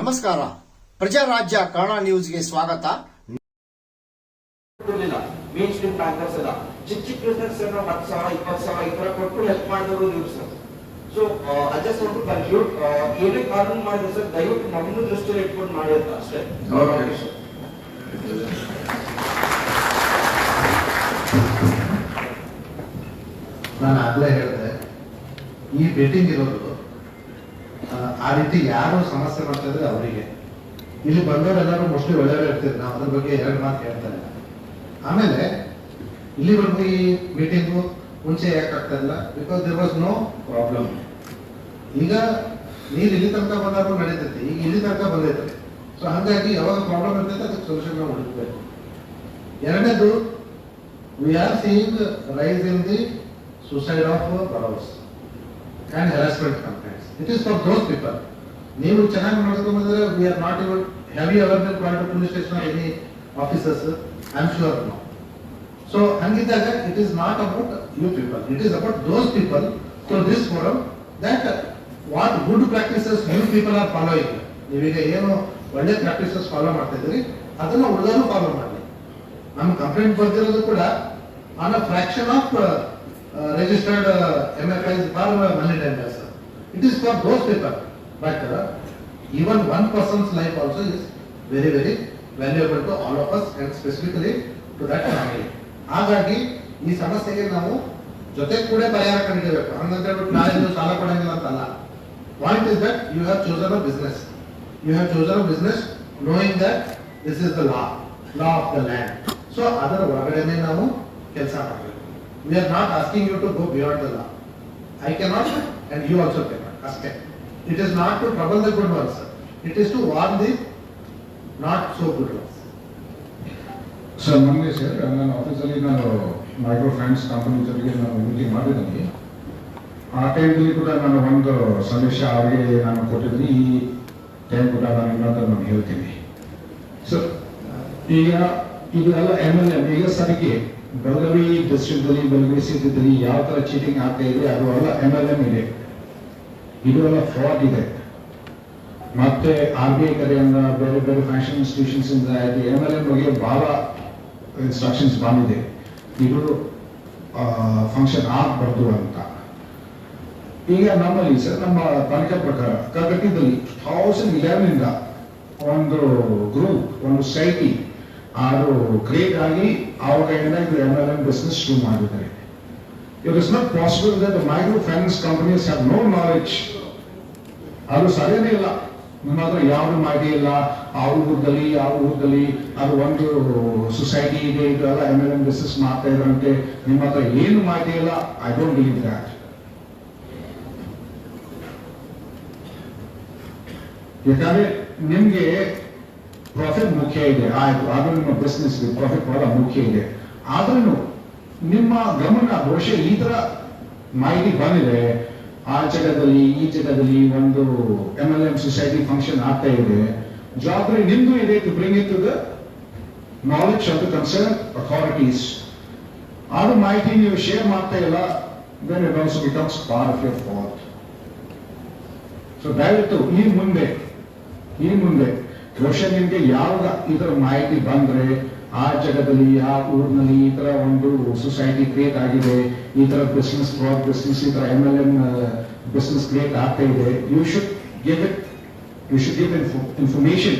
ನಮಸ್ಕಾರ. ಪ್ರಜಾರಾಜ್ಯ ಕನ್ನಡ ನ್ಯೂಸ್ಗೆ ಸ್ವಾಗತ. ಮೇನ್ ಸ್ಟ್ರೀಮ್ ಬ್ಯಾಂಕರ್ಸ್ ಎಲ್ಲ ಚಿಕ್ಕ ಬಿಸ್ನೆಸ್ 10,000 20,000 ಈ ತರ ಕೊಟ್ಟು ಹೆಲ್ಪ್ ಮಾಡಿದವರು ನೀವು sir. So I just want to conclude, ಏನೇ ಕಾನೂನು ಮಾಡಿದ್ರೆ ಸರ್ ದಯವಿಟ್ಟು ನಮ್ಮನ್ನು ದೃಷ್ಟಿಯಲ್ಲಿ ಇಟ್ಕೊಂಡು ಮಾಡಿ ಅಂತ ಅಷ್ಟೇ. ನಾನು ಆಗ್ಲೇ ಹೇಳಿದೆ, ಈ ಬೇಟಿಂಗ್ ಇರೋದು ಆ ರೀತಿ ಯಾರು ಸಮಸ್ಯೆ ಮಾಡ್ತಾ ಇದ್ರೆ ಅವರಿಗೆ. ಇಲ್ಲಿ ಬಂದವರೆಲ್ಲರೂ ಮೋಸ್ಟ್ಲಿ ಒಳ್ಳೆಯವರು ಇರ್ತೀರಿ, ನಾವು ಅದ್ರ ಬಗ್ಗೆ ಎರಡು ಮಾತು ಹೇಳ್ತಾರೆ. ಆಮೇಲೆ ಇಲ್ಲಿವರೆಗೂ ಈ ಮೀಟಿಂಗು ಮುಂಚೆ ಯಾಕೆ ಆಗ್ತಾ ಇಲ್ಲ? Because there was no problem. ಈಗ ನೀರು ಇಲ್ಲಿ ತನಕ ಬಂದಾದ್ರೂ ನಡೀತೈತಿ, ಈಗ ಇಲ್ಲಿ ತನಕ ಬಂದೈತೆ. ಸೊ ಹಾಗಾಗಿ ಯಾವಾಗ ಪ್ರಾಬ್ಲಮ್ ಇರ್ತೈತೆ ಅದಕ್ಕೆ ಸೊಲ್ಯೂಷನ್ ನಾವು ಹುಡುಕಬೇಕು. ಎರಡನೇದು, we are seeing rise in the suicide of borough and harassment complaints. It is for those people. ನೀವು ಚೆನ್ನಾಗಿ ನೋಡ್ಕೊಂಡ್ರೆ we are not even, have you ever been called to police station or any officers? I am sure no. So ಹಂಗಿದ್ದಾಗ it is not about you people, it is about those people through this forum that what good practices you people are following. ನೀವೀಗ ಏನು ಒಳ್ಳೆ practices follow ಮಾಡ್ತಾ ಇದ್ದೀರಿ ಅದನ್ನ ಉಳಿದವರು follow ಮಾಡಿ. ನಮ್ಮ complaint ಬರ್ತಿರೋದು ಕೂಡ on a fraction of registered MFIs for money lenders. It is for those people, but even one person's life also is very very valuable to all of us and specifically to that family. ಹಾಗಾಗಿ ಈ ಸಮಸ್ಯೆಗೆ ನಾವು ಜೊತೆ ಕೂಡ ಪರಿಹಾರ ಕಂಡುಹಿಡಿಯಬೇಕು. ಹಂಗಂತ ಹೇಳ್ಬಿಟ್ಟು ನಾಳೆ ಸಾಲ ಕೊಡಂಗಿಲ್ಲ ಅಂತಲ್ಲ. Point is that you have chosen a business, you have chosen a business knowing that this is the law of the land. So ಅದರ ಒಳಗಡೆನೆ ನಾವು ಕೆಲಸ ಮಾಡಬೇಕು. We are not asking you to go beyond the law. I cannot and you also cannot. Aske. It is not to trouble the good ones. It is to warn the not so good ones. Sir ಮೊನ್ನೆ sir ನನ್ನ ಆಫೀಸಲ್ಲಿ ನಾನು micro finance company ಜೊತೆಗೆ ನಾನು meeting ಮಾಡಿದ್ದೀನಿ. ಆ ಟೈಮಲ್ಲಿ ಕೂಡ ನಾನು ಒಂದು ಸಂದೇಶ ಅವರಿಗೆ ನಾನು ಕೊಟ್ಟಿದ್ದೀನಿ. ಈ ಟೈಮ್ ಕೂಡ ನಾನು ಇನ್ನೊಂದು ನಾನು ಹೇಳ್ತೀನಿ. ಸೊ ಈಗ ಇದೆಲ್ಲ MLM ಈಗ ಸರಿಗೆ ಬೆಳಗಾವಿ ಡಿಸ್ಟ್ರಿಕ್ಟ್ ಬೆಳಗಾವಿ ಸಿಟಿದಲ್ಲಿ ಯಾವ ತರ ಚೀಟಿಂಗ್ ಆಗ್ತಾ ಇದೆ ಅದು ಎಲ್ಲ MLM ಇದೆ, ಇದು ಎಲ್ಲ ಫ್ರಾಡ್ ಇದೆ. ಮತ್ತೆ RBI ಕಡೆಯಿಂದ ಬೇರೆ ಬೇರೆ ಫೈನಾನ್ಷಿಯಲ್ ಇನ್ಸ್ಟಿಟ್ಯೂಷನ್ಸ್ ಇಂದ MLM ಬಗ್ಗೆ ಬಹಳ ಇನ್ಸ್ಟ್ರಕ್ಷನ್ಸ್ ಬಂದಿದೆ, ಇದು ಫಂಕ್ಷನ್ ಆಗಬಾರ್ದು ಅಂತ. ಈಗ ನಮ್ಮಲ್ಲಿ ಸರ್ ನಮ್ಮ ತನಿಖೆ ಪ್ರಕಾರ ಕರ್ನಾಟಕದಲ್ಲಿ 2011 ಇಂದ ಒಂದು ಗ್ರೂಪ್ ಒಂದು ಸೊಸೈಟಿ ಅದು ಕ್ರಿಯೇಟ್ ಆಗಿ ಆವಾಗ ಏನಾಗಿ MLM ಬಿಸ್ನೆಸ್ ಶುರು ಮಾಡಿದ್ದಾರೆ. It is not possible that the micro finance companies have no knowledge. ಅದು ಸರಿಯೇ ಇಲ್ಲ. ನಿಮ್ಮ ಹತ್ರ ಯಾವುದು ಮಾಹಿತಿ ಇಲ್ಲ, ಆ ಊರಲ್ಲಿ ಅದು ಒಂದು ಸೊಸೈಟಿ ಇದೆ, ಇದೆಲ್ಲ MLM ಬಿಸ್ನೆಸ್ ಮಾಡ್ತಾ ಇದ್ರಂತೆ, ನಿಮ್ಮ ಹತ್ರ ಏನು ಮಾಹಿತಿ ಇಲ್ಲ. I don't believe that. ಯಾಕಂದ್ರೆ ನಿಮ್ಗೆ ಪ್ರಾಫಿಟ್ ಮುಖ್ಯ ಇದೆ, ಆಯ್ತು, ಆದ್ರೂ ನಿಮ್ಮ ಬಿಸ್ನೆಸ್ ಪ್ರಾಫಿಟ್ ಬಹಳ ಮುಖ್ಯ ಇದೆ. ಆದ್ರೂ ನಿಮ್ಮ ಗಮನ ಬಹುಶಃ ಈ ತರ ಮಾಹಿತಿ ಬಂದಿದೆ, ಆ ಜಾಗದಲ್ಲಿ ಈ ಜಾಗದಲ್ಲಿ ಒಂದು MLM ಸೊಸೈಟಿ ಫಂಕ್ಷನ್ ಆಗ್ತಾ ಇದೆ, ಜವಾಬ್ದಾರಿ ನಿಮ್ದು ಇದೆ to bring it to the knowledge of the concern authorities. ಆದ್ರೂ ಮಾಹಿತಿ ನೀವು ಶೇರ್ ಮಾಡ್ತಾ ಇಲ್ಲ, then it also becomes part of your fault. So ದಯವಿಟ್ಟು ಈ ಮುಂದೆ ಬಹುಶಃ ನಿಮ್ಗೆ ಯಾವಾಗ ಇದರ ಮಾಹಿತಿ ಬಂದ್ರೆ ಆ ಜಾಗದಲ್ಲಿ ಆ ಊರಿನಲ್ಲಿ ಈ ತರ ಒಂದು ಸೊಸೈಟಿ ಕ್ರಿಯೇಟ್ ಆಗಿದೆ, ಈ ತರ ಬಿಸ್ನೆಸ್ ಫ್ರಾಡ್ ಬಿಸ್ನೆಸ್ ಈ ತರ MLM ಬಿಸ್ನೆಸ್ ಕ್ರಿಯೇಟ್ ಆಗ್ತಾ ಇದೆ, ಯು ಶುಡ್ ಗಿವ್ ಇನ್ಫಾರ್ಮೇಶನ್.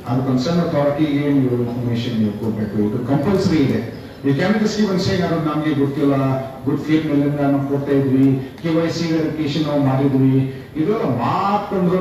ಅದು ಕನ್ಸರ್ನ್ ಅಥಾರಿಟಿಗೆ ನೀವು ಇನ್ಫಾರ್ಮೇಶನ್ ನೀವು ಕೊಡ್ಬೇಕು. ಇದು ಕಂಪಲ್ಸರಿ ಇದೆ. You can just keep on saying ಅದು ನಮಗೆ ಗೊತ್ತಿಲ್ಲ, ಗುಡ್ ಫೇತ್ ಮೇಲೆ ನಾವು ಕೊಡ್ತಾ ಇದ್ವಿ, KYC ವೆರಿಫಿಕೇಶನ್ ನಾವು ಮಾಡಿದ್ವಿ, ಇದೆಲ್ಲ ಮಾತಂದ್ರೂ